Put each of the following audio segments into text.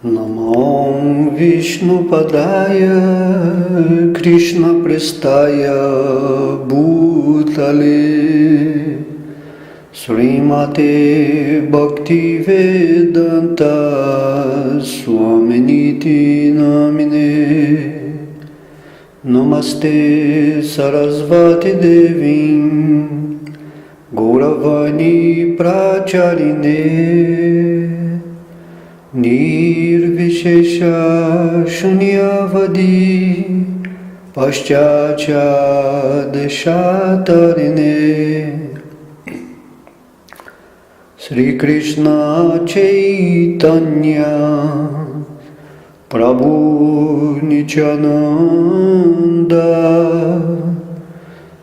Namo Vishnupadaya Krishna Prestaya Bhutale Srimate Bhaktivedanta Swaminiti Namine Namaste Sarasvati Devim Gauravani Pracharine Nirvishesha Shunyavadi Paschatya Deshatarine Sri Krishna Chaitanya Prabhu Nityananda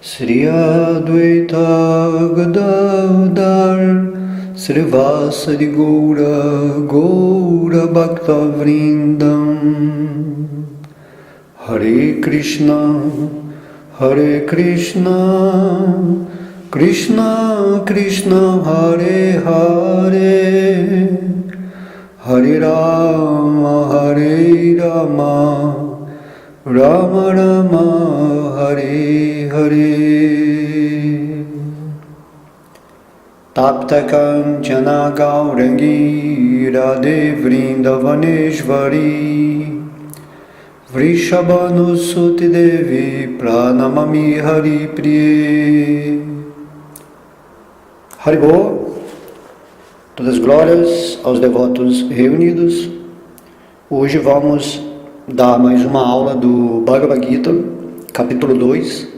Sri Advaita Gadadhar Srivasadi Gaura Bhakta Vrindam Hare Krishna Krishna Krishna Hare Hare Hare Rama Rama Rama Hare Hare Tapta Kanchana Gaurangi Radhe Vrindavaneshvari Vrishabhanusuti Devi Pranamami Hari Priye. Haribol, todas as glórias aos devotos reunidos. Hoje vamos dar mais uma aula do Bhagavad Gita, capítulo 2,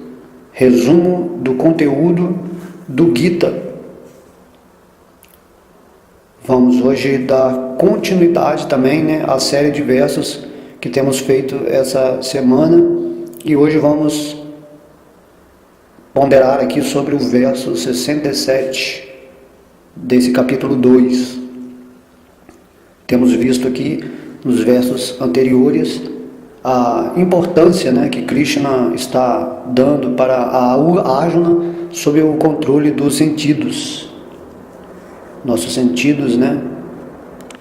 resumo do conteúdo do Gita. Vamos hoje dar continuidade também, à série de versos que temos feito essa semana, e hoje vamos ponderar aqui sobre o verso 67 desse capítulo 2. Temos visto aqui nos versos anteriores a importância, que Krishna está dando para a Arjuna sobre o controle dos sentidos. Nossos sentidos,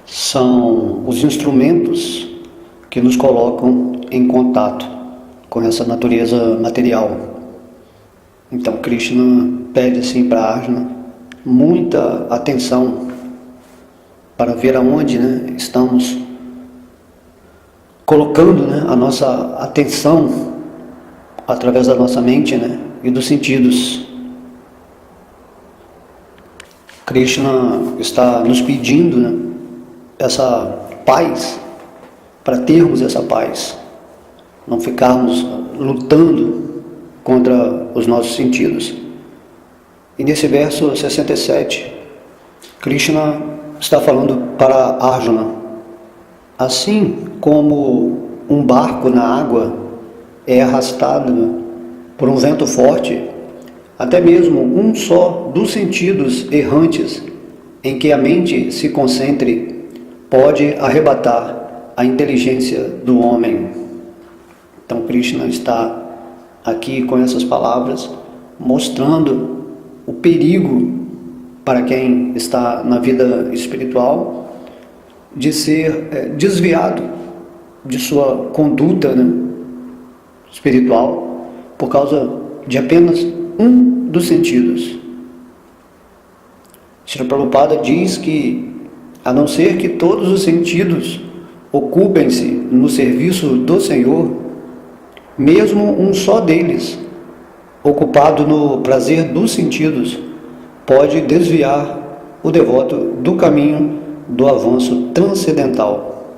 são os instrumentos que nos colocam em contato com essa natureza material. Então Krishna pede assim para Arjuna muita atenção para ver aonde estamos colocando a nossa atenção através da nossa mente e dos sentidos. Krishna está nos pedindo essa paz, para termos essa paz, não ficarmos lutando contra os nossos sentidos. E nesse verso 67, Krishna está falando para Arjuna: assim como um barco na água é arrastado por um vento forte, até mesmo um só dos sentidos errantes em que a mente se concentre pode arrebatar a inteligência do homem. Então Krishna está aqui com essas palavras mostrando o perigo para quem está na vida espiritual de ser desviado de sua conduta espiritual por causa de apenas um dos sentidos. Srila Prabhupada diz que, a não ser que todos os sentidos ocupem-se no serviço do Senhor, mesmo um só deles, ocupado no prazer dos sentidos, pode desviar o devoto do caminho do avanço transcendental.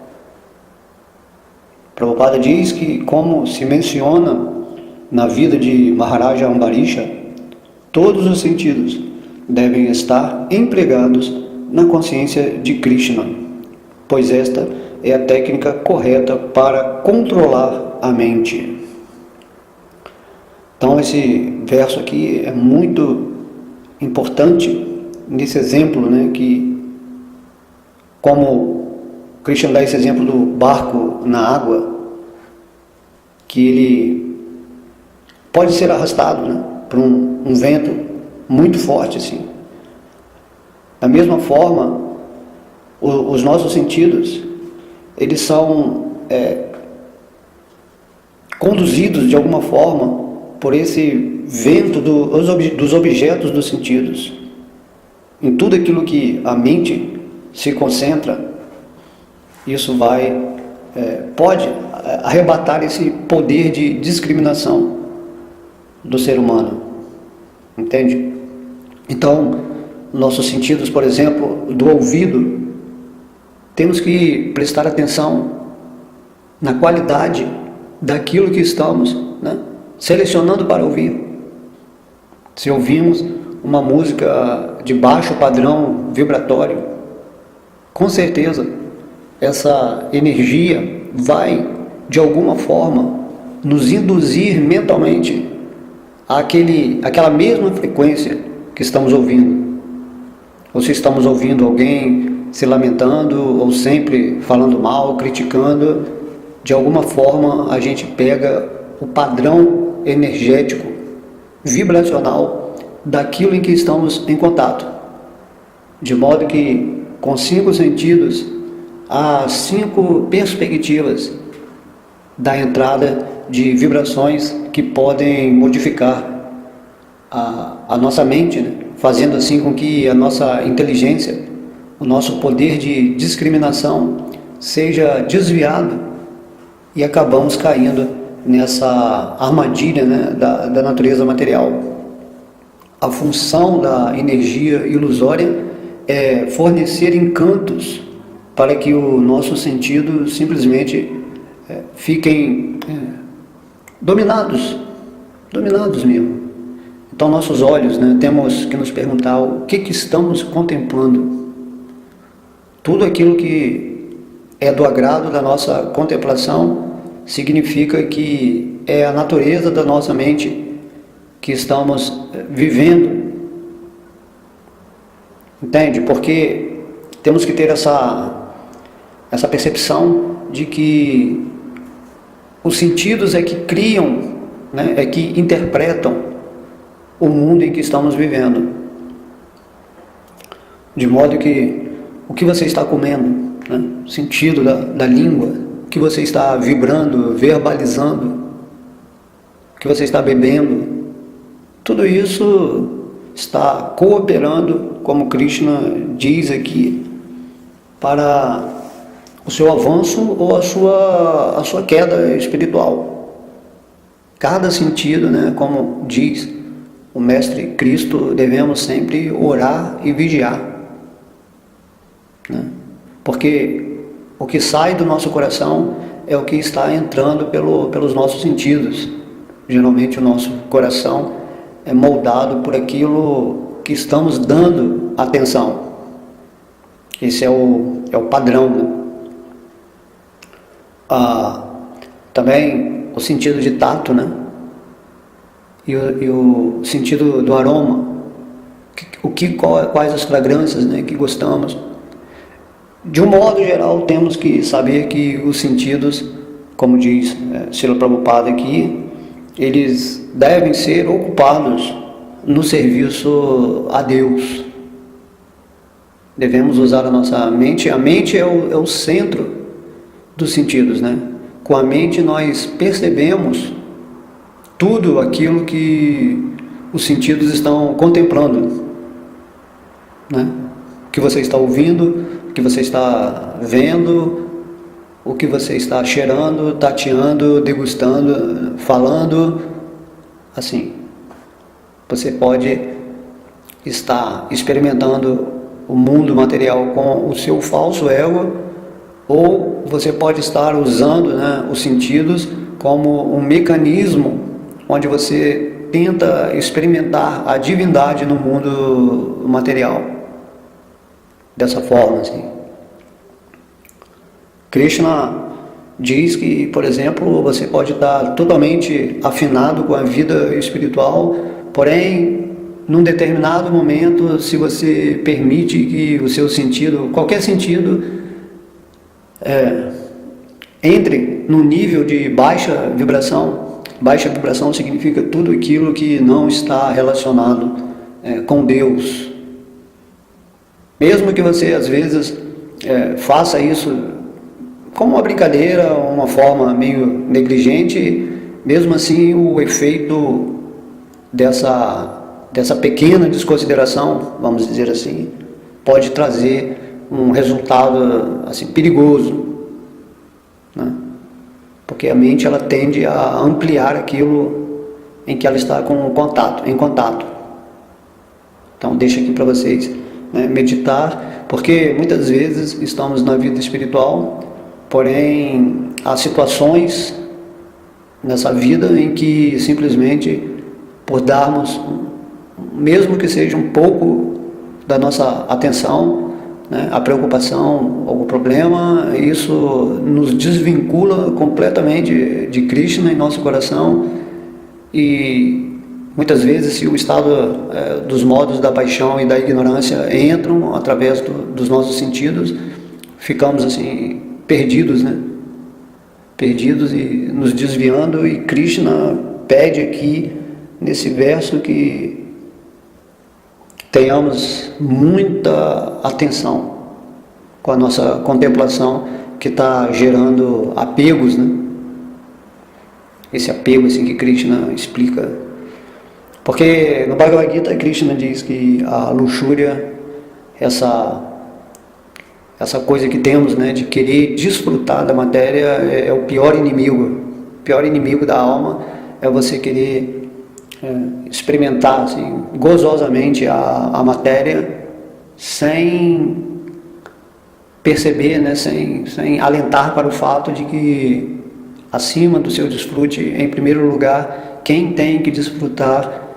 Prabhupada diz que, como se menciona na vida de Maharaja Ambarisha, todos os sentidos devem estar empregados na consciência de Krishna, pois esta é a técnica correta para controlar a mente. Então esse verso aqui é muito importante nesse exemplo, que como Krishna dá esse exemplo do barco na água, que ele pode ser arrastado por um vento muito forte assim. Da mesma forma, os nossos sentidos, eles são conduzidos de alguma forma por esse vento dos objetos dos sentidos. Em tudo aquilo que a mente se concentra, isso pode arrebatar esse poder de discriminação do ser humano, entende? Então, nossos sentidos, por exemplo, do ouvido, temos que prestar atenção na qualidade daquilo que estamos, selecionando para ouvir. Se ouvimos uma música de baixo padrão vibratório, com certeza essa energia vai, de alguma forma, nos induzir mentalmente àquela mesma frequência que estamos ouvindo. Ou se estamos ouvindo alguém se lamentando, ou sempre falando mal, criticando, de alguma forma a gente pega o padrão energético, vibracional, daquilo em que estamos em contato. De modo que, com 5 sentidos, há 5 perspectivas da entrada de vibrações que podem modificar a nossa mente, fazendo assim com que a nossa inteligência, o nosso poder de discriminação seja desviado e acabamos caindo nessa armadilha da natureza material. A função da energia ilusória é fornecer encantos para que o nosso sentido simplesmente fiquem dominados mesmo. Então nossos olhos, temos que nos perguntar o que estamos contemplando. Tudo aquilo que é do agrado da nossa contemplação significa que é a natureza da nossa mente que estamos vivendo. Entende? Porque temos que ter essa percepção de que os sentidos é que criam, é que interpretam o mundo em que estamos vivendo. De modo que o que você está comendo, o sentido da língua, o que você está vibrando, verbalizando, o que você está bebendo, tudo isso está cooperando, como Krishna diz aqui, para o seu avanço ou a sua queda espiritual. Cada sentido, como diz o Mestre Cristo, devemos sempre orar e vigiar. Porque o que sai do nosso coração é o que está entrando pelos nossos sentidos. Geralmente o nosso coração é moldado por aquilo que estamos dando atenção. Esse é o padrão. Também o sentido de tato, e o sentido do aroma, quais as fragrâncias, que gostamos. De um modo geral, temos que saber que os sentidos, como diz Srila Prabhupada aqui, eles devem ser ocupados no serviço a Deus. Devemos usar a nossa mente. A mente é o centro dos sentidos, Com a mente nós percebemos tudo aquilo que os sentidos estão contemplando, O que você está ouvindo, o que você está vendo, o que você está cheirando, tateando, degustando, falando. Assim, você pode estar experimentando o mundo material com o seu falso ego, ou você pode estar usando os sentidos como um mecanismo onde você tenta experimentar a divindade no mundo material. Dessa forma, assim. Krishna diz que, por exemplo, você pode estar totalmente afinado com a vida espiritual, porém, num determinado momento, se você permite que o seu sentido, qualquer sentido, entre no nível de baixa vibração. Baixa vibração significa tudo aquilo que não está relacionado com Deus. Mesmo que você, às vezes, faça isso como uma brincadeira, uma forma meio negligente, mesmo assim o efeito dessa pequena desconsideração, vamos dizer assim, pode trazer um resultado assim, perigoso, né? Porque a mente ela tende a ampliar aquilo em que ela está em contato. Então deixo aqui para vocês, né, meditar, porque muitas vezes estamos na vida espiritual, porém há situações nessa vida em que simplesmente por darmos, mesmo que seja um pouco da nossa atenção, né, a preocupação, algum problema, isso nos desvincula completamente de Krishna em nosso coração. E muitas vezes, se o estado dos modos da paixão e da ignorância entram através dos nossos sentidos, ficamos assim perdidos, né? Perdidos e nos desviando. E Krishna pede aqui nesse verso que tenhamos muita atenção com a nossa contemplação, que está gerando apegos, né? Esse apego assim que Krishna explica, porque no Bhagavad Gita Krishna diz que a luxúria, essa coisa que temos, né, de querer desfrutar da matéria, é o pior inimigo. O pior inimigo da alma é você querer experimentar assim, gozosamente a matéria sem perceber, né, sem alentar para o fato de que acima do seu desfrute, em primeiro lugar, quem tem que desfrutar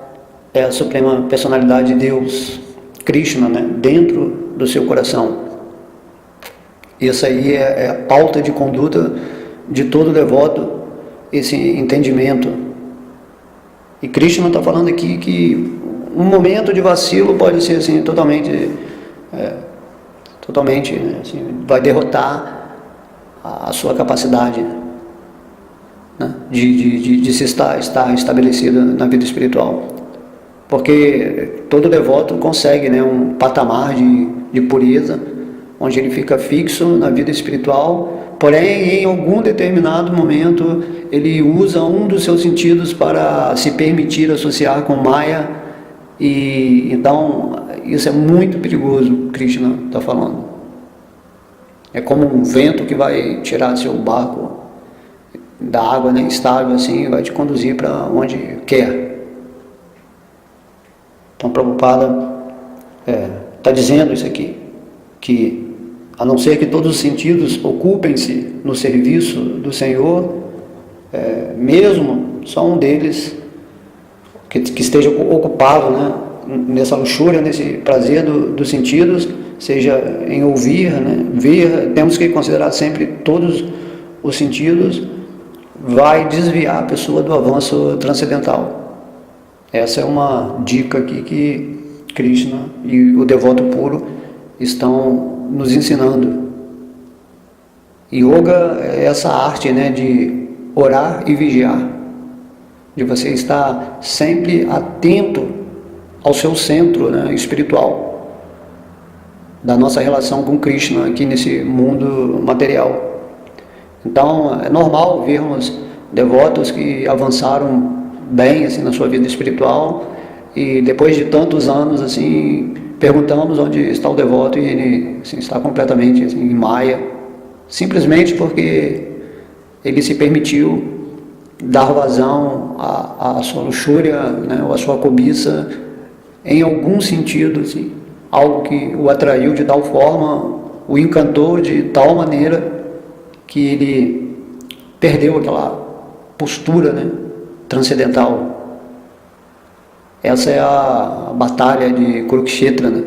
é a Suprema Personalidade de Deus, Krishna, né, dentro do seu coração. Essa aí é a pauta de conduta de todo devoto, esse entendimento. E Krishna está falando aqui que um momento de vacilo pode ser assim, totalmente, né, assim, vai derrotar a sua capacidade, né, de se estar estabelecido na vida espiritual. Porque todo devoto consegue, né, um patamar de pureza, onde ele fica fixo na vida espiritual, porém em algum determinado momento ele usa um dos seus sentidos para se permitir associar com Maya, e então isso é muito perigoso. Krishna está falando. É como um vento que vai tirar seu barco da água, né, estável assim, e vai te conduzir para onde quer. Então Prabhupada está dizendo isso aqui, que a não ser que todos os sentidos ocupem-se no serviço do Senhor, mesmo só um deles que esteja ocupado, né, nessa luxúria, nesse prazer dos sentidos, seja em ouvir, né, ver, temos que considerar sempre todos os sentidos, vai desviar a pessoa do avanço transcendental. Essa é uma dica aqui que Krishna e o devoto puro estão nos ensinando. Yoga é essa arte, né, de orar e vigiar, de você estar sempre atento ao seu centro, né, espiritual, da nossa relação com Krishna aqui nesse mundo material. Então é normal vermos devotos que avançaram bem assim, na sua vida espiritual, e depois de tantos anos assim, perguntamos onde está o devoto e ele assim, está completamente assim, em Maya, simplesmente porque ele se permitiu dar vazão à sua luxúria, né, ou à sua cobiça, em algum sentido, assim, algo que o atraiu de tal forma, o encantou de tal maneira que ele perdeu aquela postura, né, transcendental. Essa é a batalha de Kurukshetra, né?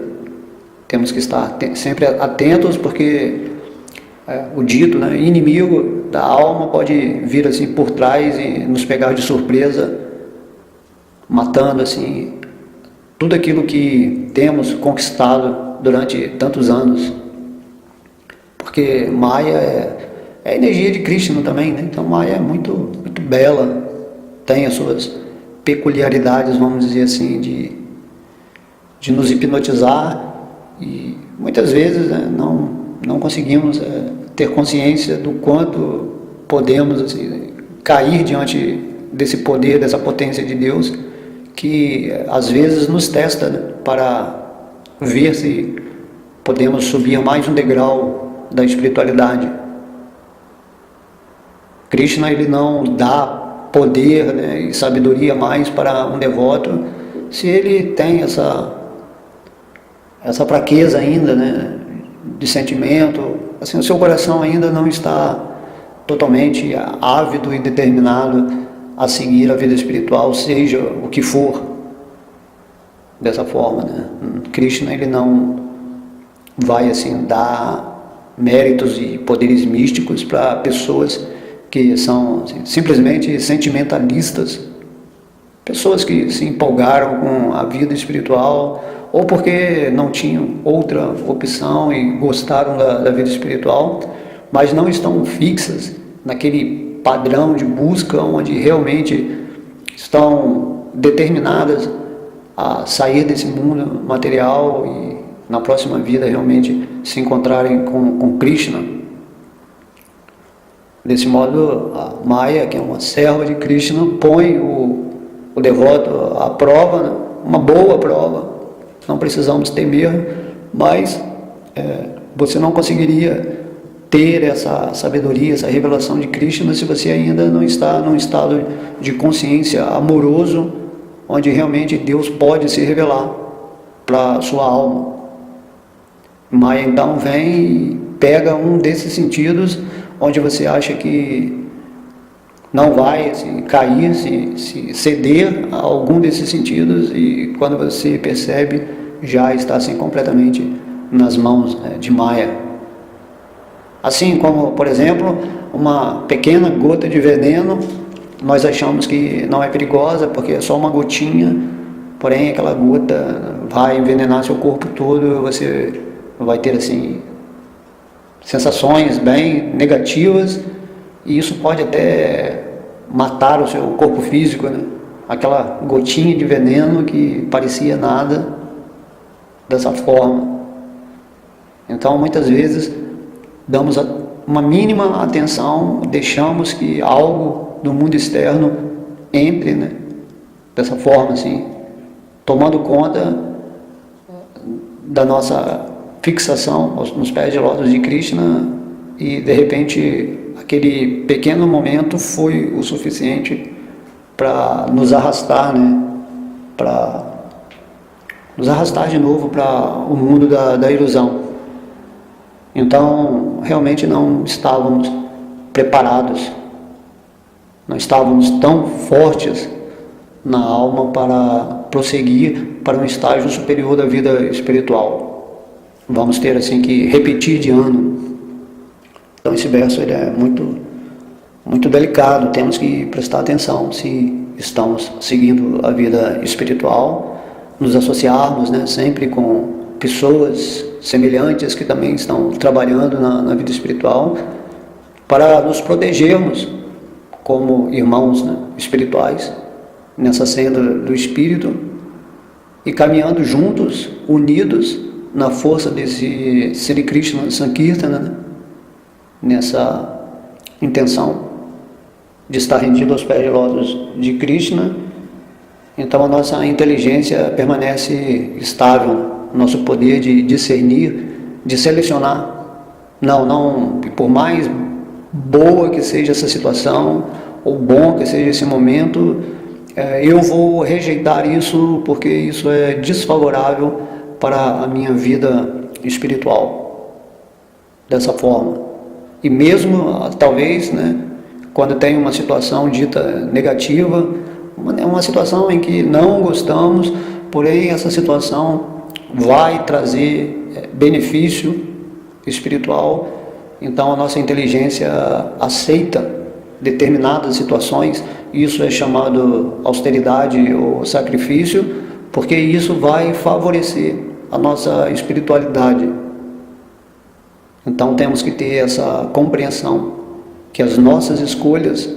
Temos que estar sempre atentos, porque o dito, né, inimigo da alma pode vir assim por trás e nos pegar de surpresa, matando assim tudo aquilo que temos conquistado durante tantos anos. Porque Maya é a energia de Krishna também, né? Então Maya é muito, muito bela, tem as suas peculiaridades, vamos dizer assim, de nos hipnotizar, e muitas vezes, né, não conseguimos ter consciência do quanto podemos assim, cair diante desse poder, dessa potência de Deus, que às vezes nos testa, né, para ver se podemos subir mais um degrau da espiritualidade. Krishna, ele não dá poder, né, e sabedoria mais para um devoto se ele tem essa fraqueza ainda, né, de sentimento, assim, o seu coração ainda não está totalmente ávido e determinado a seguir a vida espiritual, seja o que for, dessa forma, né? Krishna, ele não vai assim dar méritos e poderes místicos para pessoas que são assim, simplesmente sentimentalistas, pessoas que se empolgaram com a vida espiritual ou porque não tinham outra opção e gostaram da vida espiritual, mas não estão fixas naquele padrão de busca onde realmente estão determinadas a sair desse mundo material e na próxima vida realmente se encontrarem com Krishna. Desse modo, a Maya, que é uma serva de Krishna, põe o devoto à prova, né? Uma boa prova, não precisamos temer, mas você não conseguiria ter essa sabedoria, essa revelação de Krishna se você ainda não está num estado de consciência amoroso, onde realmente Deus pode se revelar para a sua alma. Maya então vem e pega um desses sentidos onde você acha que não vai assim, cair, se ceder a algum desses sentidos, e quando você percebe, já está assim, completamente nas mãos, né, de Maya. Assim como, por exemplo, uma pequena gota de veneno, nós achamos que não é perigosa porque é só uma gotinha, porém aquela gota vai envenenar seu corpo todo, você vai ter assim sensações bem negativas, e isso pode até matar o seu corpo físico, né? Aquela gotinha de veneno que parecia nada, dessa forma. Então muitas vezes damos uma mínima atenção, deixamos que algo do mundo externo entre, né, dessa forma assim, tomando conta da nossa fixação nos pés de lótus de Krishna, e de repente aquele pequeno momento foi o suficiente para nos arrastar, né, para nos arrastar de novo para o mundo da ilusão. Então realmente não estávamos preparados, não estávamos tão fortes na alma para prosseguir para um estágio superior da vida espiritual. Vamos ter assim que repetir de ano. Então esse verso ele é muito delicado, temos que prestar atenção se estamos seguindo a vida espiritual, nos associarmos, né, sempre com pessoas semelhantes que também estão trabalhando na vida espiritual, para nos protegermos como irmãos, né, espirituais, nessa senda do Espírito, e caminhando juntos, unidos, na força desse Sri Krishna Sankirtana, né? Nessa intenção de estar rendido aos pés de lótus de Krishna. Então a nossa inteligência permanece estável, né? Nosso poder de discernir, de selecionar, não, por mais boa que seja essa situação, ou bom que seja esse momento, eu vou rejeitar isso porque isso é desfavorável para a minha vida espiritual, dessa forma. E mesmo, talvez, né, quando tem uma situação dita negativa, uma situação em que não gostamos, porém essa situação vai trazer benefício espiritual, então a nossa inteligência aceita determinadas situações, isso é chamado austeridade ou sacrifício, porque isso vai favorecer a nossa espiritualidade. Então temos que ter essa compreensão que as nossas escolhas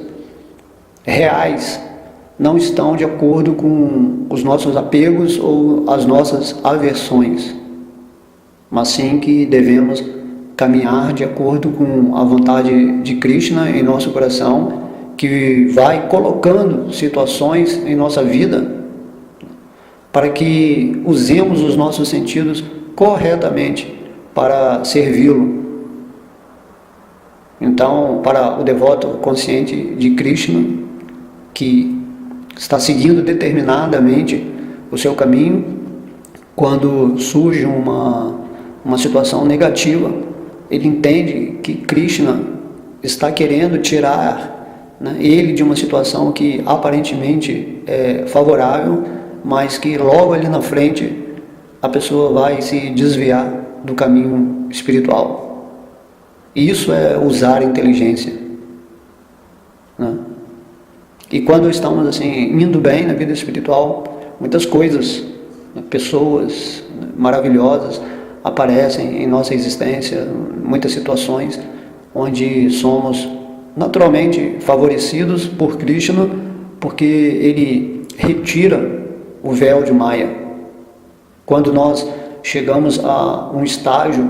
reais não estão de acordo com os nossos apegos ou as nossas aversões, mas sim que devemos caminhar de acordo com a vontade de Krishna em nosso coração, que vai colocando situações em nossa vida para que usemos os nossos sentidos corretamente para servi-lo. Então, para o devoto consciente de Krishna, que está seguindo determinadamente o seu caminho, quando surge uma situação negativa, ele entende que Krishna está querendo tirar, né, ele de uma situação que aparentemente é favorável, mas que logo ali na frente a pessoa vai se desviar do caminho espiritual. Isso é usar a inteligência, né? E quando estamos assim indo bem na vida espiritual, muitas coisas, né, pessoas, né, maravilhosas aparecem em nossa existência, muitas situações onde somos naturalmente favorecidos por Krishna, porque ele retira o véu de Maya. Quando nós chegamos a um estágio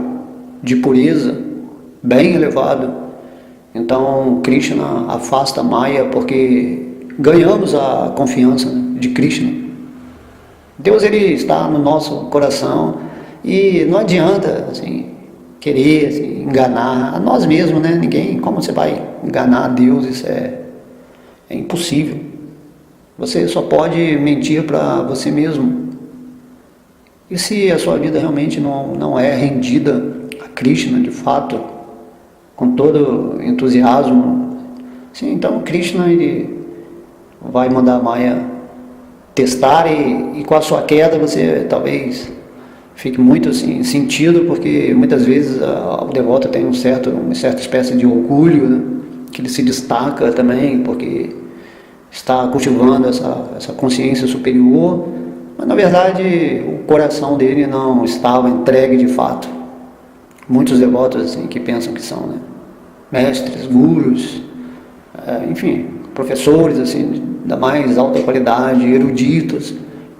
de pureza bem elevado, então Krishna afasta Maya, porque ganhamos a confiança, né, de Krishna. Deus, ele está no nosso coração e não adianta assim querer assim, enganar a nós mesmos, né? Ninguém, como você vai enganar a Deus? Isso é impossível. Você só pode mentir para você mesmo. E se a sua vida realmente não é rendida a Krishna de fato, com todo entusiasmo, sim, então Krishna ele vai mandar a Maya testar e com a sua queda você talvez fique muito assim sentido, porque muitas vezes o devoto tem uma certa espécie de orgulho, né, que ele se destaca também porque está cultivando essa consciência superior, mas na verdade o coração dele não estava entregue de fato. Muitos devotos assim que pensam que são, né, mestres, gurus, enfim, professores assim da mais alta qualidade, eruditos,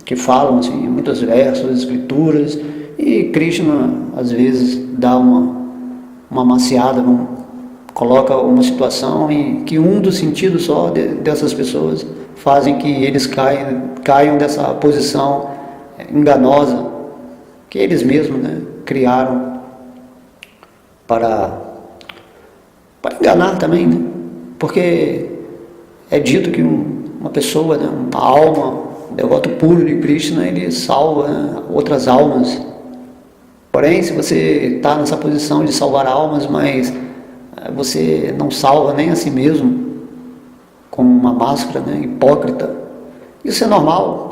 que falam assim muitos versos, escrituras, e Krishna às vezes dá uma maciada, coloca uma situação em que um dos sentidos só dessas pessoas fazem que eles caiam dessa posição enganosa que eles mesmos, né, criaram para enganar também, né? Porque é dito que uma pessoa, né, uma alma, um devoto puro de Krishna, ele salva, né, outras almas. Porém, se você está nessa posição de salvar almas, mas você não salva nem a si mesmo, com uma máscara, né, hipócrita, isso é normal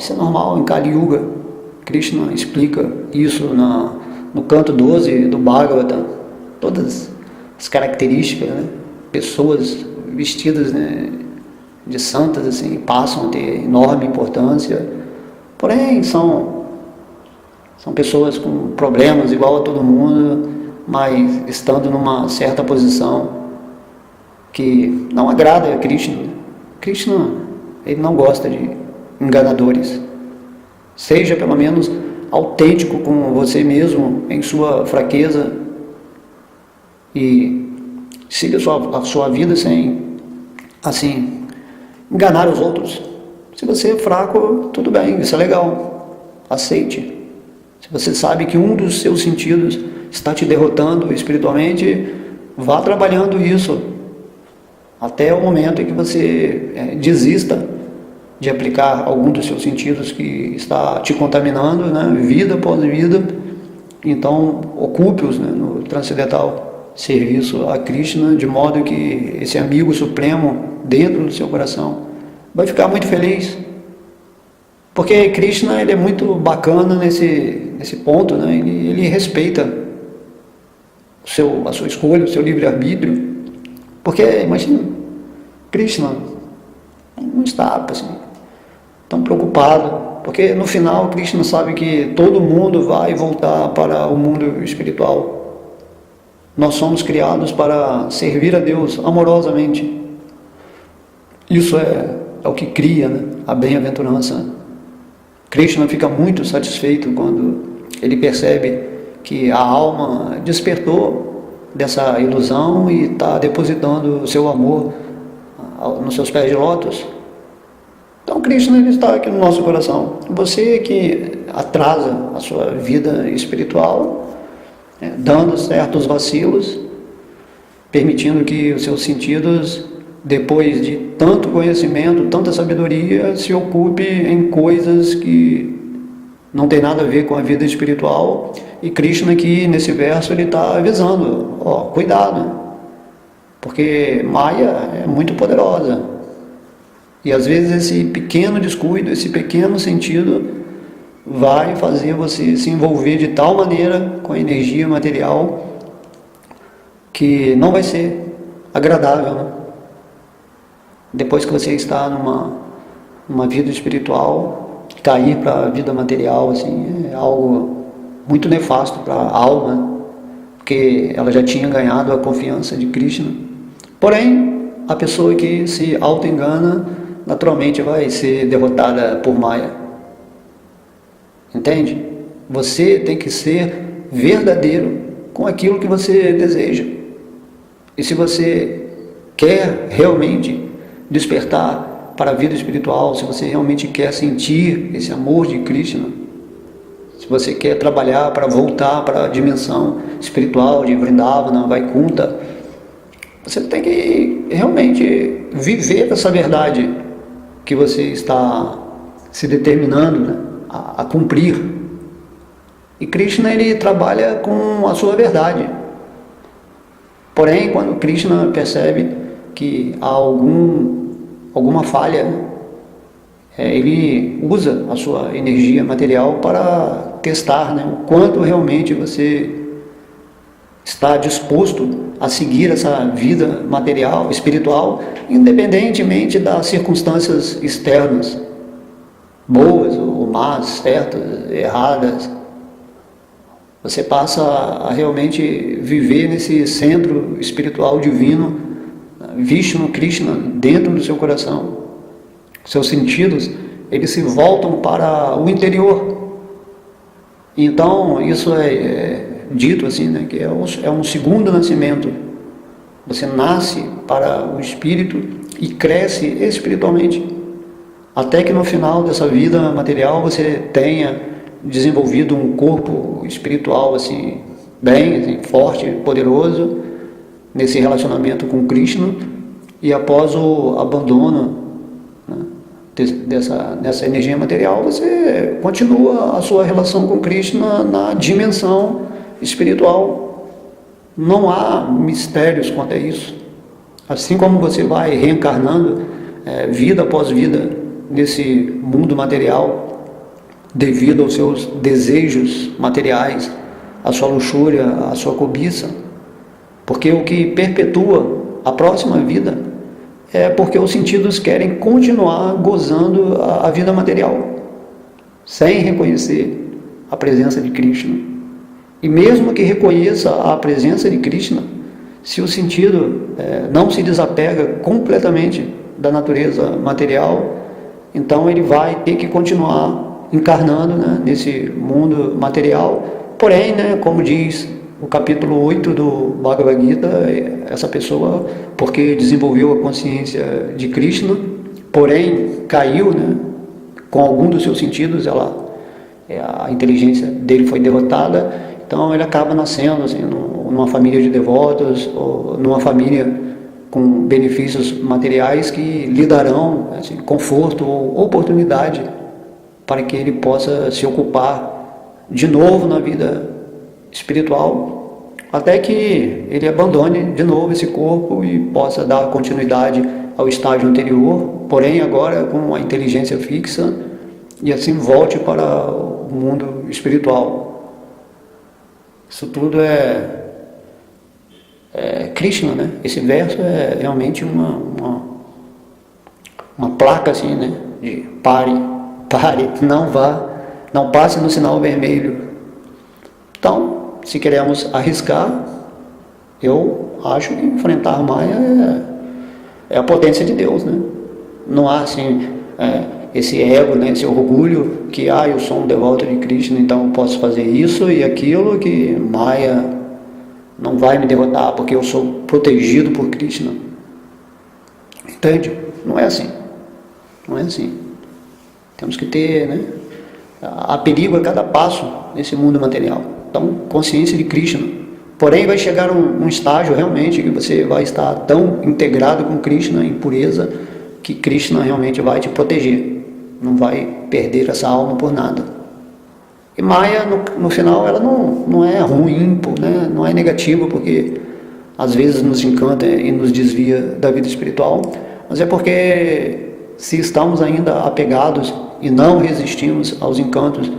em Kali Yuga. Krishna explica isso no canto 12 do Bhagavatam, todas as características, né, pessoas vestidas, né, de santas assim, passam a ter enorme importância, porém são pessoas com problemas igual a todo mundo, mas estando numa certa posição que não agrada a Krishna. Krishna, ele não gosta de enganadores. Seja pelo menos autêntico com você mesmo em sua fraqueza e siga a sua vida sem assim enganar os outros. Se você é fraco, tudo bem, isso é legal, aceite. Se você sabe que um dos seus sentidos está te derrotando espiritualmente, vá trabalhando isso até o momento em que você desista de aplicar algum dos seus sentidos que está te contaminando, né, vida após vida. Então ocupe-os, né, no transcendental serviço a Krishna, de modo que esse amigo supremo dentro do seu coração vai ficar muito feliz, porque Krishna, ele é muito bacana nesse ponto, né? Ele respeita a sua escolha, o seu livre-arbítrio, porque imagina, Krishna não está assim tão preocupado, porque no final Krishna sabe que todo mundo vai voltar para o mundo espiritual. Nós somos criados para servir a Deus amorosamente. Isso é o que cria, né, a bem-aventurança. Krishna fica muito satisfeito quando ele percebe que a alma despertou, dessa ilusão e está depositando o seu amor nos seus pés de lótus. Então Krishna ele está aqui no nosso coração. Você que atrasa a sua vida espiritual, dando certos vacilos, permitindo que os seus sentidos, depois de tanto conhecimento, tanta sabedoria, se ocupe em coisas que não tem nada a ver com a vida espiritual. E Krishna aqui nesse verso ele está avisando, cuidado, porque Maya é muito poderosa. E às vezes esse pequeno descuido, esse pequeno sentido vai fazer você se envolver de tal maneira com a energia material que não vai ser agradável, né? Depois que você está numa vida espiritual, cair para a vida material assim, é algo muito nefasto para a alma, porque ela já tinha ganhado a confiança de Krishna. Porém, a pessoa que se auto-engana, naturalmente vai ser derrotada por Maya. Entende? Você tem que ser verdadeiro com aquilo que você deseja. E se você quer realmente despertar para a vida espiritual, se você realmente quer sentir esse amor de Krishna, se você quer trabalhar para voltar para a dimensão espiritual de Vrindavana, Vaikuntha, você tem que realmente viver essa verdade que você está se determinando, né, a cumprir. E Krishna ele trabalha com a sua verdade. Porém, quando Krishna percebe que há alguma falha, ele usa a sua energia material para testar, né, o quanto realmente você está disposto a seguir essa vida material, espiritual, independentemente das circunstâncias externas, boas ou más, certas, erradas. Você passa a realmente viver nesse centro espiritual divino, Vishnu, Krishna, dentro do seu coração. Seus sentidos, eles se voltam para o interior. Então, isso é dito assim, né, que é um segundo nascimento. Você nasce para o espírito e cresce espiritualmente, até que no final dessa vida material você tenha desenvolvido um corpo espiritual assim, bem assim, forte, poderoso, nesse relacionamento com Krishna. E após o abandono, né, dessa energia material, você continua a sua relação com Krishna na dimensão espiritual. Não há mistérios quanto a isso. Assim como você vai reencarnando vida após vida nesse mundo material, devido aos seus desejos materiais, à sua luxúria, à sua cobiça, porque o que perpetua a próxima vida é porque os sentidos querem continuar gozando a vida material, sem reconhecer a presença de Krishna. E mesmo que reconheça a presença de Krishna, se o sentido não se desapega completamente da natureza material, então ele vai ter que continuar encarnando, né, nesse mundo material. Porém, né, como diz o capítulo 8 do Bhagavad Gita, essa pessoa, porque desenvolveu a consciência de Krishna, porém caiu, né, com algum dos seus sentidos, a inteligência dele foi derrotada, então ele acaba nascendo assim, numa família de devotos, ou numa família com benefícios materiais que lhe darão assim, conforto ou oportunidade para que ele possa se ocupar de novo na vida espiritual, até que ele abandone de novo esse corpo e possa dar continuidade ao estágio anterior, porém agora com a inteligência fixa, e assim volte para o mundo espiritual. Isso tudo é Krishna, né? Esse verso é realmente uma placa assim, né? De pare, não vá, não passe no sinal vermelho. Então, se queremos arriscar, eu acho que enfrentar Maya é a potência de Deus, né? Não há assim esse ego, né? Esse orgulho que eu sou um devoto de Krishna, então eu posso fazer isso e aquilo que Maya não vai me derrotar porque eu sou protegido por Krishna. Entende? Não é assim. Não é assim. Temos que ter, né? Há perigo a cada passo nesse mundo material. Então, consciência de Krishna. Porém, vai chegar um estágio realmente que você vai estar tão integrado com Krishna em pureza que Krishna realmente vai te proteger. Não vai perder essa alma por nada. E Maya, no final, ela não é ruim, né? Não é negativa, porque às vezes nos encanta e nos desvia da vida espiritual, mas é porque se estamos ainda apegados e não resistimos aos encantos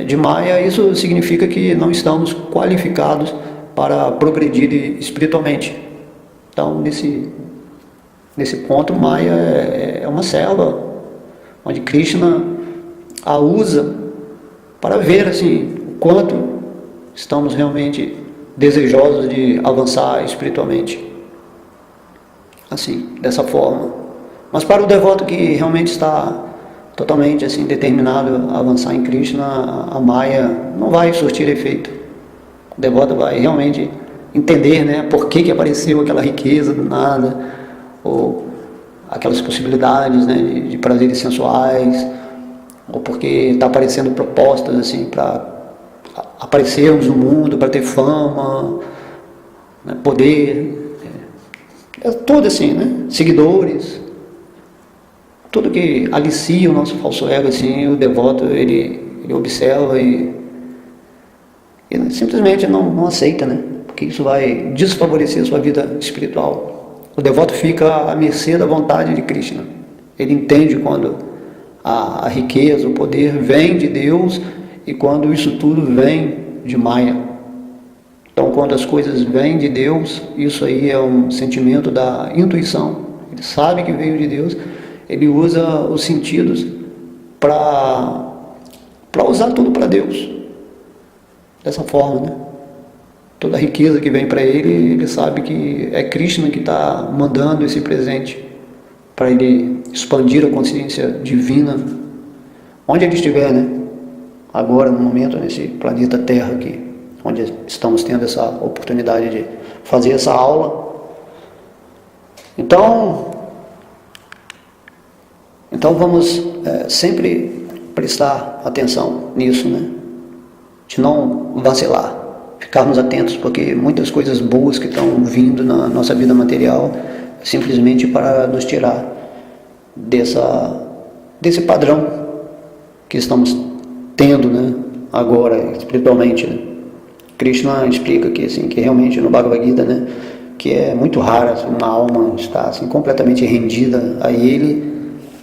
de Maya, isso significa que não estamos qualificados para progredir espiritualmente. Então, nesse ponto, Maya é uma selva onde Krishna a usa para ver assim, o quanto estamos realmente desejosos de avançar espiritualmente. Assim, dessa forma. Mas para o devoto que realmente está totalmente assim, determinado a avançar em Krishna, a Maya não vai surtir efeito. O devoto vai realmente entender, né, por que apareceu aquela riqueza do nada, ou aquelas possibilidades, né, de prazeres sensuais, ou porque está aparecendo propostas assim, para aparecermos no mundo, para ter fama, né, poder, tudo assim, né, seguidores. Tudo que alicia o nosso falso ego, assim, o devoto, ele observa e simplesmente não aceita, né? Porque isso vai desfavorecer a sua vida espiritual. O devoto fica à mercê da vontade de Krishna. Ele entende quando a riqueza, o poder vem de Deus e quando isso tudo vem de Maya. Então, quando as coisas vêm de Deus, isso aí é um sentimento da intuição. Ele sabe que veio de Deus. Ele usa os sentidos para usar tudo para Deus. Dessa forma, né? Toda a riqueza que vem para ele sabe que é Krishna que está mandando esse presente para ele expandir a consciência divina onde ele estiver, né? Agora, no momento, nesse planeta Terra aqui, onde estamos tendo essa oportunidade de fazer essa aula. Então vamos sempre prestar atenção nisso, né? De não vacilar, ficarmos atentos, porque muitas coisas boas que estão vindo na nossa vida material simplesmente para nos tirar desse padrão que estamos tendo, né? Agora, espiritualmente, né? Krishna explica que, assim, que realmente no Bhagavad Gita, né? Que é muito raro assim, uma alma estar assim, completamente rendida a ele,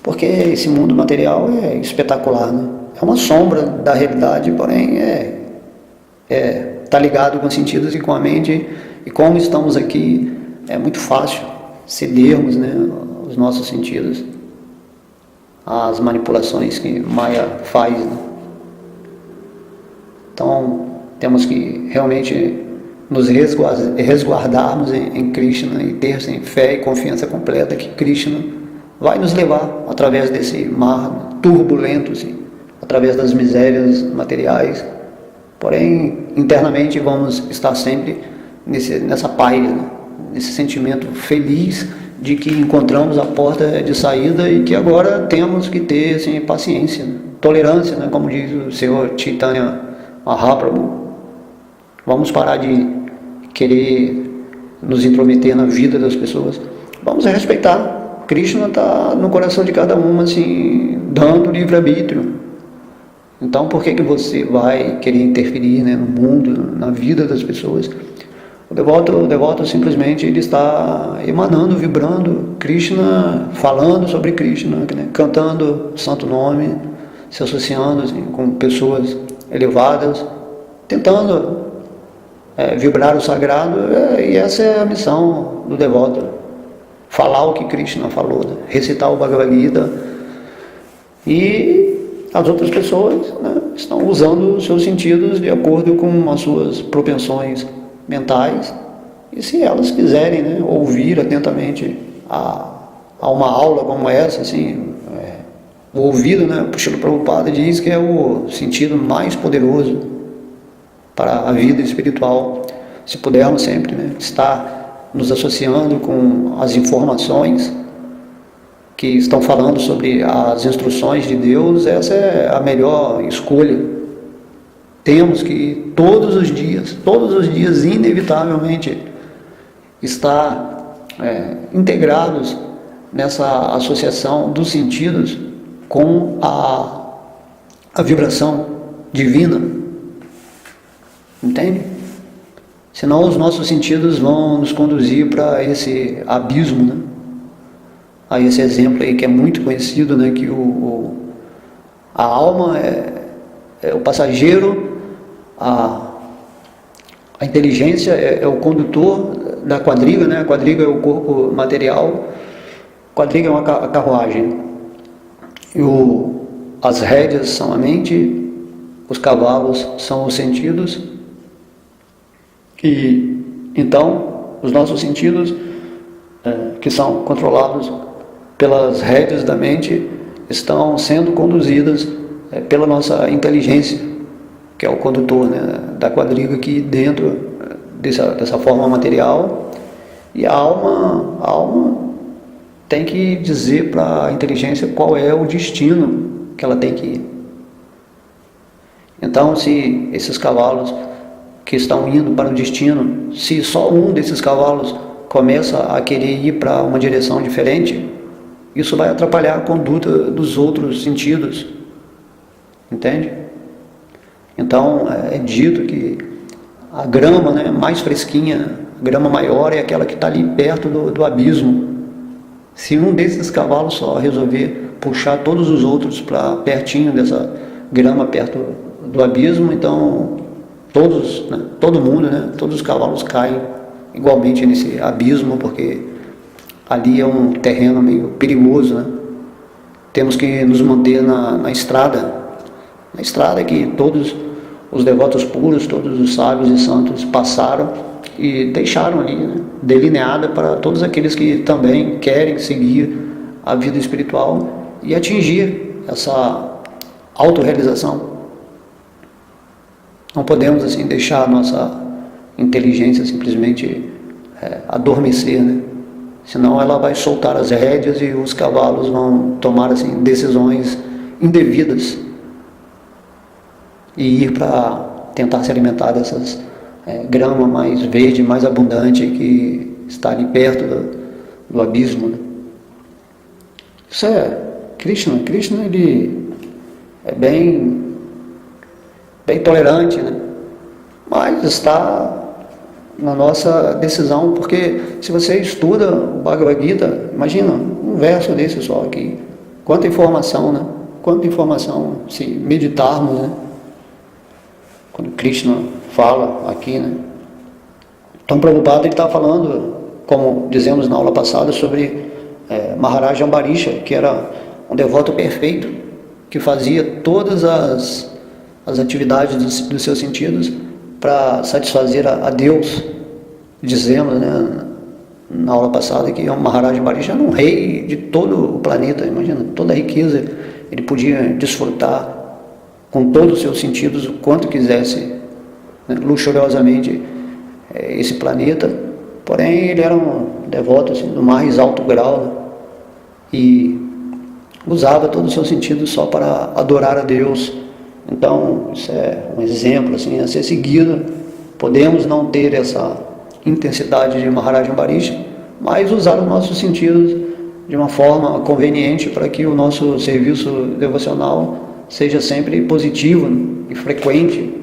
porque esse mundo material é espetacular, né? É uma sombra da realidade, porém está ligado com os sentidos e com a mente, e como estamos aqui, é muito fácil cedermos, né, os nossos sentidos às manipulações que Maya faz, né? Então, temos que realmente nos resguardarmos em Krishna e ter assim, fé e confiança completa que Krishna vai nos levar através desse mar turbulento, assim, através das misérias materiais. Porém, internamente vamos estar sempre nessa paz, né? Nesse sentimento feliz de que encontramos a porta de saída e que agora temos que ter assim, paciência, né? Tolerância, né? Como diz o Senhor Chaitanya Mahaprabhu. Vamos parar de querer nos intrometer na vida das pessoas. Vamos respeitar. Krishna está no coração de cada uma, assim, dando livre-arbítrio. Então, por que você vai querer interferir, né, no mundo, na vida das pessoas? O devoto simplesmente ele está emanando, vibrando Krishna, falando sobre Krishna, né, cantando o santo nome, se associando assim, com pessoas elevadas, tentando vibrar o sagrado, e essa é a missão do devoto. Falar o que Krishna falou, né? Recitar o Bhagavad Gita, e as outras pessoas, né, estão usando os seus sentidos de acordo com as suas propensões mentais, e se elas quiserem, né, ouvir atentamente a uma aula como essa, assim, o ouvido, né, o Srila Prabhupada diz que é o sentido mais poderoso para a vida espiritual. se pudermos sempre, né, estar nos associando com as informações que estão falando sobre as instruções de Deus, essa é a melhor escolha. Temos que todos os dias, inevitavelmente, estar integrados nessa associação dos sentidos com a vibração divina, entende? Senão os nossos sentidos vão nos conduzir para esse abismo, né? A esse exemplo aí que é muito conhecido, né? Que a alma é o passageiro, a inteligência é o condutor da quadriga, né? A quadriga é o corpo material, a quadriga é uma carruagem, e as rédeas são a mente, os cavalos são os sentidos, e então os nossos sentidos, que são controlados pelas rédeas da mente, estão sendo conduzidas pela nossa inteligência, que é o condutor, né, da quadriga aqui dentro dessa forma material. E a alma tem que dizer para a inteligência qual é o destino que ela tem que ir. Então, se esses cavalos que estão indo para o destino, se só um desses cavalos começa a querer ir para uma direção diferente, isso vai atrapalhar a conduta dos outros sentidos, entende? Então é dito que a grama, né, mais fresquinha, a grama maior é aquela que está ali perto do abismo. Se um desses cavalos só resolver puxar todos os outros para pertinho dessa grama, perto do abismo, então todo mundo, né, todos os cavalos caem igualmente nesse abismo, porque ali é um terreno meio perigoso, né? Temos que nos manter na estrada que todos os devotos puros, todos os sábios e santos passaram e deixaram ali, né, delineada para todos aqueles que também querem seguir a vida espiritual e atingir essa autorrealização. Não podemos assim deixar a nossa inteligência simplesmente adormecer, né? Senão ela vai soltar as rédeas e os cavalos vão tomar assim decisões indevidas e ir para tentar se alimentar dessas grama mais verde, mais abundante que está ali perto do abismo, né? Isso é Krishna. Krishna, ele é bem tolerante, né? Mas está na nossa decisão, porque se você estuda o Bhagavad Gita, imagina um verso desse só aqui, quanta informação, né? Quanta informação se meditarmos, né? Quando Krishna fala aqui, né? Então Prabhupada, ele está falando, como dizemos na aula passada, sobre Maharaj Ambarisha, que era um devoto perfeito, que fazia todas as atividades dos seus sentidos para satisfazer a Deus. Dizemos, né, na aula passada, que o Maharaj Ambarisha era um rei de todo o planeta. Imagina, toda a riqueza ele podia desfrutar com todos os seus sentidos o quanto quisesse, né, luxuriosamente esse planeta. Porém, ele era um devoto assim, do mais alto grau, né, e usava todos os seus sentidos só para adorar a Deus. Então, isso é um exemplo assim, a ser seguido. Podemos não ter essa intensidade de Maharaj Ambarisha, mas usar os nossos sentidos de uma forma conveniente para que o nosso serviço devocional seja sempre positivo, né, e frequente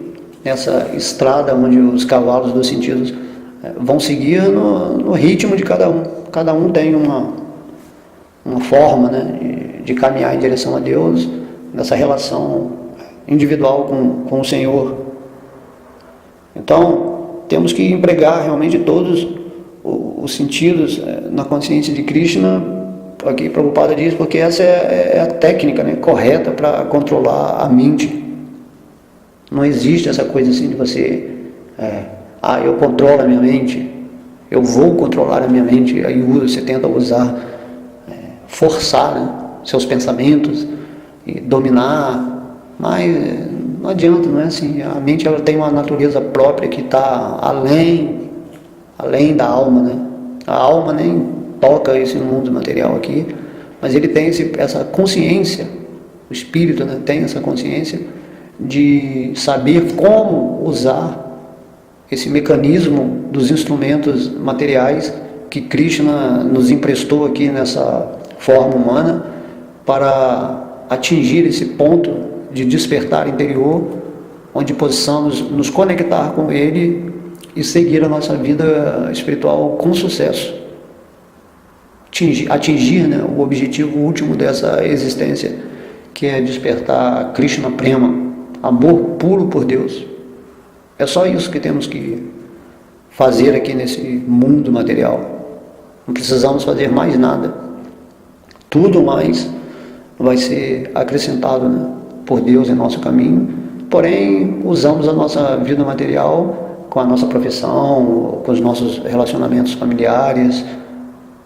nessa estrada onde os cavalos dos sentidos vão seguir no ritmo de cada um. Cada um tem uma forma, né, de caminhar em direção a Deus, nessa relação individual com o Senhor. Então, temos que empregar realmente todos os sentidos na consciência de Krishna. Aqui Prabhupada diz, porque essa é a técnica, né, correta para controlar a mente. Não existe essa coisa assim de você, eu controlo a minha mente, eu vou controlar a minha mente, aí você tenta usar, forçar, né, seus pensamentos e dominar, mas não adianta, não é assim. A mente ela tem uma natureza própria que está além da alma, né? A alma nem toca esse mundo material aqui, mas ele tem essa consciência, o espírito, né, tem essa consciência de saber como usar esse mecanismo dos instrumentos materiais que Krishna nos emprestou aqui nessa forma humana para atingir esse ponto de despertar interior, onde possamos nos conectar com Ele e seguir a nossa vida espiritual com sucesso. Atingir, né, o objetivo último dessa existência, que é despertar Krishna Prema, amor puro por Deus. É só isso que temos que fazer aqui nesse mundo material. Não precisamos fazer mais nada. Tudo mais vai ser acrescentado, né, por Deus em nosso caminho. Porém, usamos a nossa vida material com a nossa profissão, com os nossos relacionamentos familiares,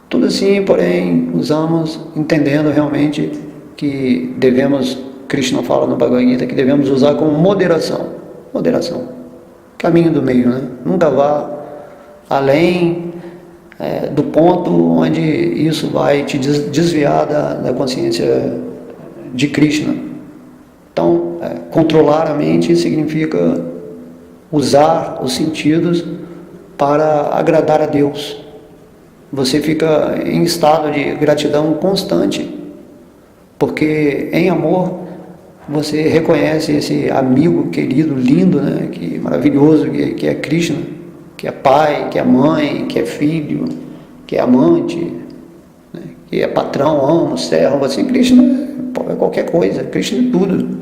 tudo assim, porém, usamos entendendo realmente que devemos, Krishna fala no Bhagavad Gita, que devemos usar com moderação. Moderação. Caminho do meio, né? Nunca vá além do ponto onde isso vai te desviar da consciência de Krishna. Então, controlar a mente significa usar os sentidos para agradar a Deus. Você fica em estado de gratidão constante, porque em amor você reconhece esse amigo querido, lindo, né, que maravilhoso, que é Krishna, que é pai, que é mãe, que é filho, que é amante, né, que é patrão, amo, servo, assim, Krishna é qualquer coisa, Krishna é tudo.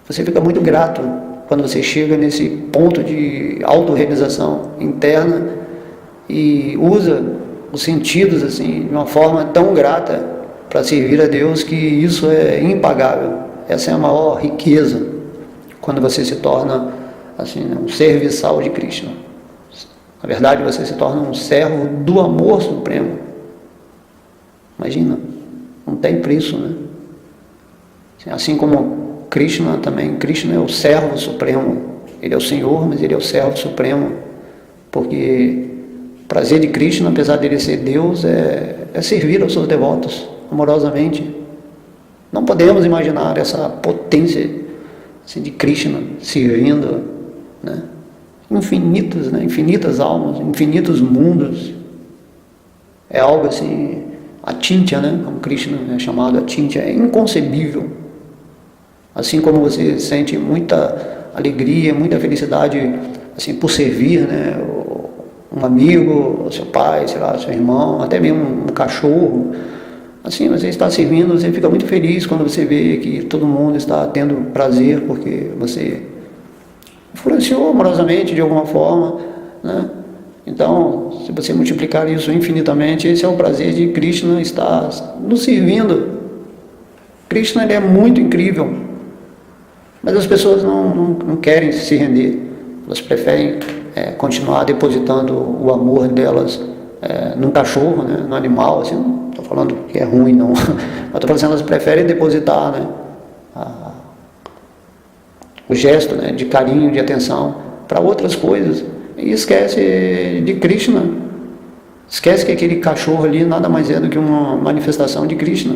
Você fica muito grato quando você chega nesse ponto de autorrealização interna e usa os sentidos assim de uma forma tão grata para servir a Deus, que isso é impagável. Essa é a maior riqueza quando você se torna assim um serviçal de Krishna. Na verdade, você se torna um servo do amor supremo. Imagina, não tem preço, né? Assim como Krishna também, Krishna é o servo supremo. Ele é o Senhor, mas ele é o servo supremo, porque o prazer de Krishna, apesar dele ser Deus, é servir aos seus devotos amorosamente. Não podemos imaginar essa potência assim, de Krishna servindo, né, infinitas almas, infinitos mundos. É algo assim, atintya, né, como Krishna é chamado, atintya, é inconcebível. Assim como você sente muita alegria, muita felicidade assim, por servir, né, um amigo, seu pai, sei lá, seu irmão, até mesmo um cachorro. Assim, você está servindo, você fica muito feliz quando você vê que todo mundo está tendo prazer, porque você influenciou amorosamente de alguma forma, né? Então, se você multiplicar isso infinitamente, esse é o prazer de Krishna estar nos servindo. Krishna ele é muito incrível, mas as pessoas não querem se render, elas preferem continuar depositando o amor delas num cachorro, né, no animal, assim, não estou falando que é ruim, não, mas estou falando que elas preferem depositar, né, o gesto, né, de carinho, de atenção para outras coisas, e esquece de Krishna, esquece que aquele cachorro ali nada mais é do que uma manifestação de Krishna.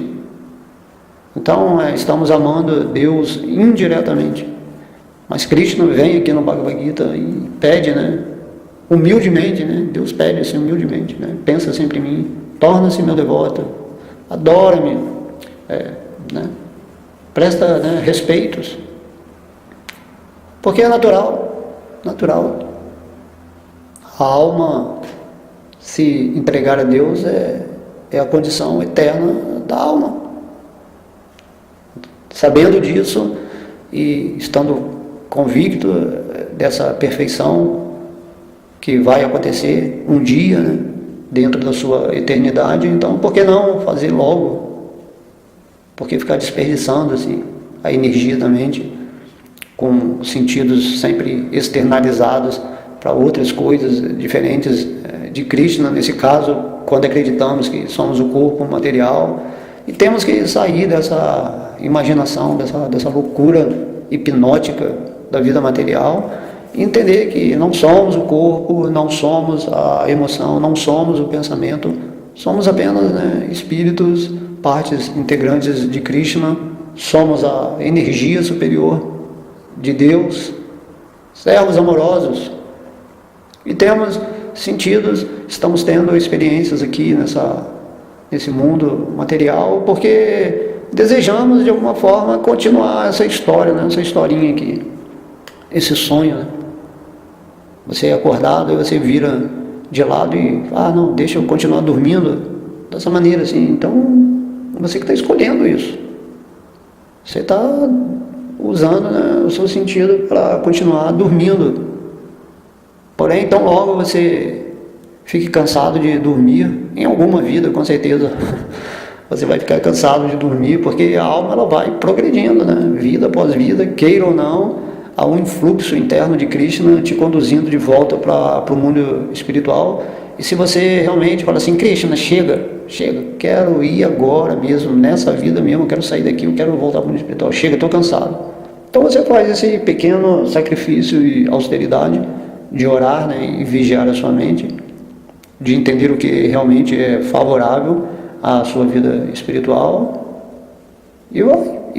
Então, estamos amando Deus indiretamente, mas Krishna vem aqui no Bhagavad Gita e pede, né, humildemente, né, Deus pede assim humildemente, né, pensa sempre em mim, torna-se meu devoto, adora-me, né, presta, né, respeitos, porque é natural. A alma se entregar a Deus é a condição eterna da alma. Sabendo disso e estando convicto dessa perfeição que vai acontecer um dia, né, dentro da sua eternidade, então por que não fazer logo? Por que ficar desperdiçando assim, a energia da mente com sentidos sempre externalizados para outras coisas diferentes de Krishna, nesse caso, quando acreditamos que somos o corpo material, e temos que sair dessa imaginação, dessa loucura hipnótica da vida material, e entender que não somos o corpo, não somos a emoção, não somos o pensamento, somos apenas, né, espíritos, partes integrantes de Krishna, somos a energia superior de Deus, servos amorosos, e temos sentidos, estamos tendo experiências aqui nesse mundo material, porque desejamos de alguma forma continuar essa história, né? Essa historinha aqui, esse sonho, né? Você é acordado e você vira de lado e não, deixa eu continuar dormindo dessa maneira assim. Então você que está escolhendo isso, você está usando, né, o seu sentido para continuar dormindo. Porém, tão logo você fique cansado de dormir, em alguma vida, com certeza, você vai ficar cansado de dormir, porque a alma ela vai progredindo, né? Vida após vida, queira ou não, há um influxo interno de Krishna te conduzindo de volta para o mundo espiritual. E se você realmente fala assim, Krishna, chega, quero ir agora mesmo, nessa vida mesmo, eu quero sair daqui, eu quero voltar para o mundo espiritual, chega, estou cansado. Então você faz esse pequeno sacrifício e austeridade, de orar, né, e vigiar a sua mente, de entender o que realmente é favorável à sua vida espiritual, e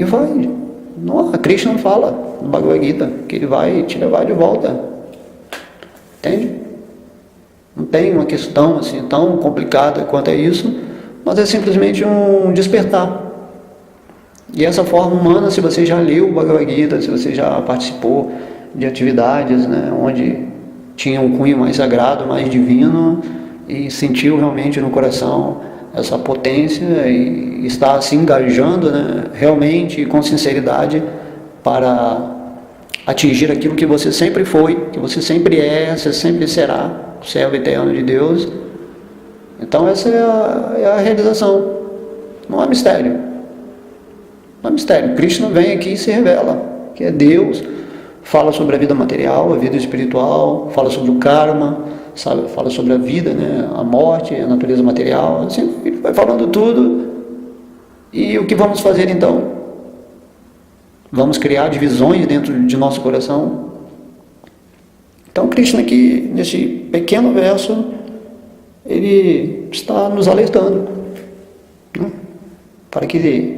vai. Não, a Krishna fala no Bhagavad Gita que ele vai te levar de volta, entende? Não tem uma questão assim tão complicada quanto é isso, mas é simplesmente um despertar. E essa forma humana, se você já leu o Bhagavad Gita, se você já participou de atividades, né, onde tinha um cunho mais sagrado, mais divino, e sentiu realmente no coração essa potência e está se engajando, né, realmente com sinceridade para atingir aquilo que você sempre foi, que você sempre é, você sempre será, o servo eterno de Deus. Então essa é a realização. Não há mistério. Não há mistério. Krishna vem aqui e se revela, que é Deus. Fala sobre a vida material, a vida espiritual, fala sobre o karma, sabe? Fala sobre a vida, né? A morte, a natureza material, assim, ele vai falando tudo. E o que vamos fazer então? Vamos criar divisões dentro de nosso coração? Então Krishna aqui, nesse pequeno verso, ele está nos alertando, né? Para que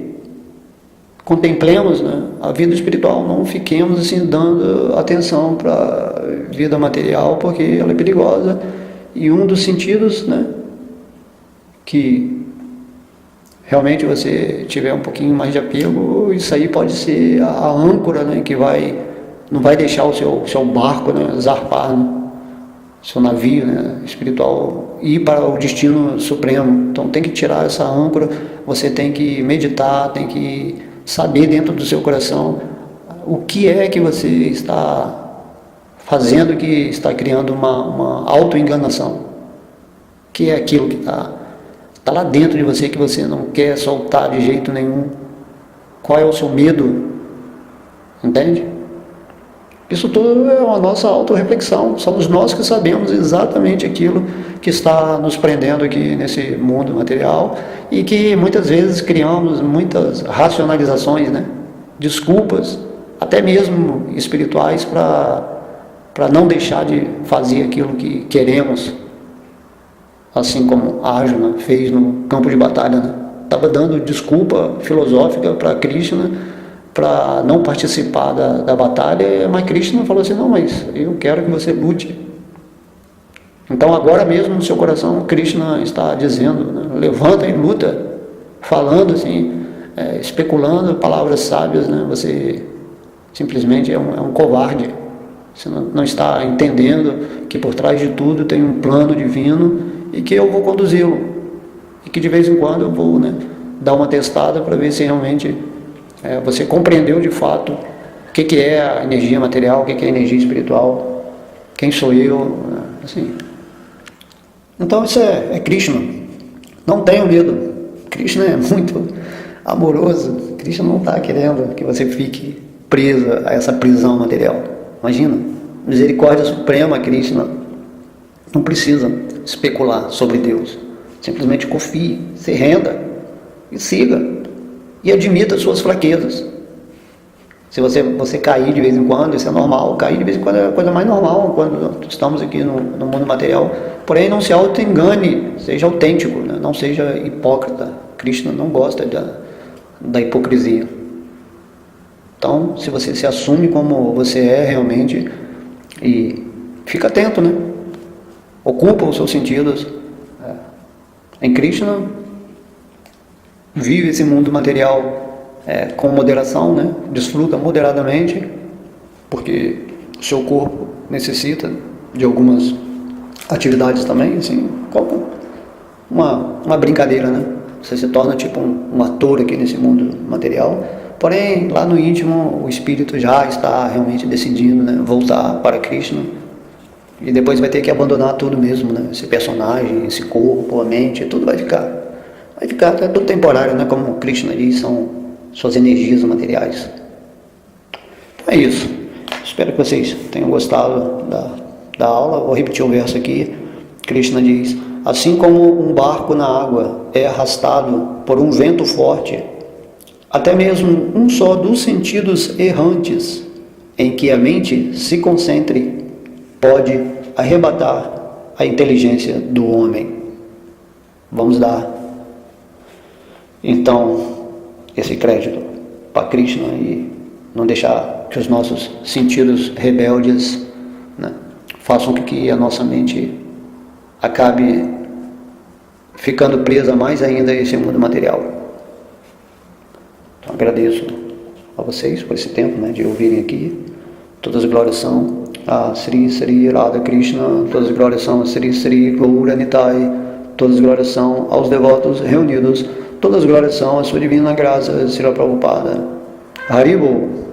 contemplemos, né, a vida espiritual, não fiquemos assim dando atenção para a vida material, porque ela é perigosa. E um dos sentidos, né, que realmente você tiver um pouquinho mais de apego, isso aí pode ser a âncora, né, que não vai deixar o seu barco, né, zarpar, né, seu navio, né, espiritual, ir para o destino supremo. Então tem que tirar essa âncora, você tem que meditar, tem que saber dentro do seu coração o que é que você está fazendo, que está criando uma auto-enganação. O que é aquilo que está lá dentro de você, que você não quer soltar de jeito nenhum? Qual é o seu medo? Entende? Isso tudo é a nossa auto-reflexão. Somos nós que sabemos exatamente aquilo que está nos prendendo aqui nesse mundo material, e que muitas vezes criamos muitas racionalizações, né? Desculpas, até mesmo espirituais, para não deixar de fazer aquilo que queremos, assim como Arjuna fez no campo de batalha, né? Estava dando desculpa filosófica para Krishna para não participar da batalha, mas Krishna falou assim, não, mas eu quero que você lute. Então agora mesmo no seu coração Krishna está dizendo, né, levanta e luta, falando assim, especulando palavras sábias, né? Você simplesmente é um covarde. Você não está entendendo que por trás de tudo tem um plano divino e que eu vou conduzi-lo, e que de vez em quando eu vou, né, dar uma testada para ver se realmente você compreendeu de fato o que é a energia material, o que é a energia espiritual, quem sou eu, assim. Então isso é Krishna. Não tenha medo. Krishna é muito amoroso. Krishna não está querendo que você fique presa a essa prisão material. Imagina, misericórdia suprema, Krishna não precisa especular sobre Deus. Simplesmente confie, se renda e siga. E admita suas fraquezas. Se você cair de vez em quando, isso é normal. Cair de vez em quando é a coisa mais normal quando estamos aqui no mundo material. Porém, não se auto-engane, seja autêntico, né? Não seja hipócrita. Krishna não gosta da hipocrisia. Então, se você se assume como você é realmente, e fica atento, né? Ocupa os seus sentidos em Krishna, vive esse mundo material com moderação, né? Desfruta moderadamente, porque o seu corpo necessita de algumas atividades também, assim, como uma brincadeira, né? Você se torna tipo um ator aqui nesse mundo material, porém lá no íntimo o espírito já está realmente decidindo, né, voltar para Krishna, e depois vai ter que abandonar tudo mesmo, né? Esse personagem, esse corpo, a mente, tudo vai ficar, é tudo temporário, né? Como Krishna diz, são suas energias materiais. Então é isso. Espero que vocês tenham gostado da aula. Vou repetir o verso aqui. Krishna diz: assim como um barco na água é arrastado por um vento forte, até mesmo um só dos sentidos errantes em que a mente se concentre pode arrebatar a inteligência do homem. Vamos dar então esse crédito para Krishna e não deixar que os nossos sentidos rebeldes, né, façam com que a nossa mente acabe ficando presa mais ainda a esse mundo material. Então agradeço a vocês por esse tempo, né, de ouvirem aqui. Todas as glórias são a Sri Sri Radha Krishna, todas as glórias são a Sri Sri Gaura Nitai, todas as glórias são aos devotos reunidos, todas as glórias são a sua divina graça, Srila Prabhupada. Haribo.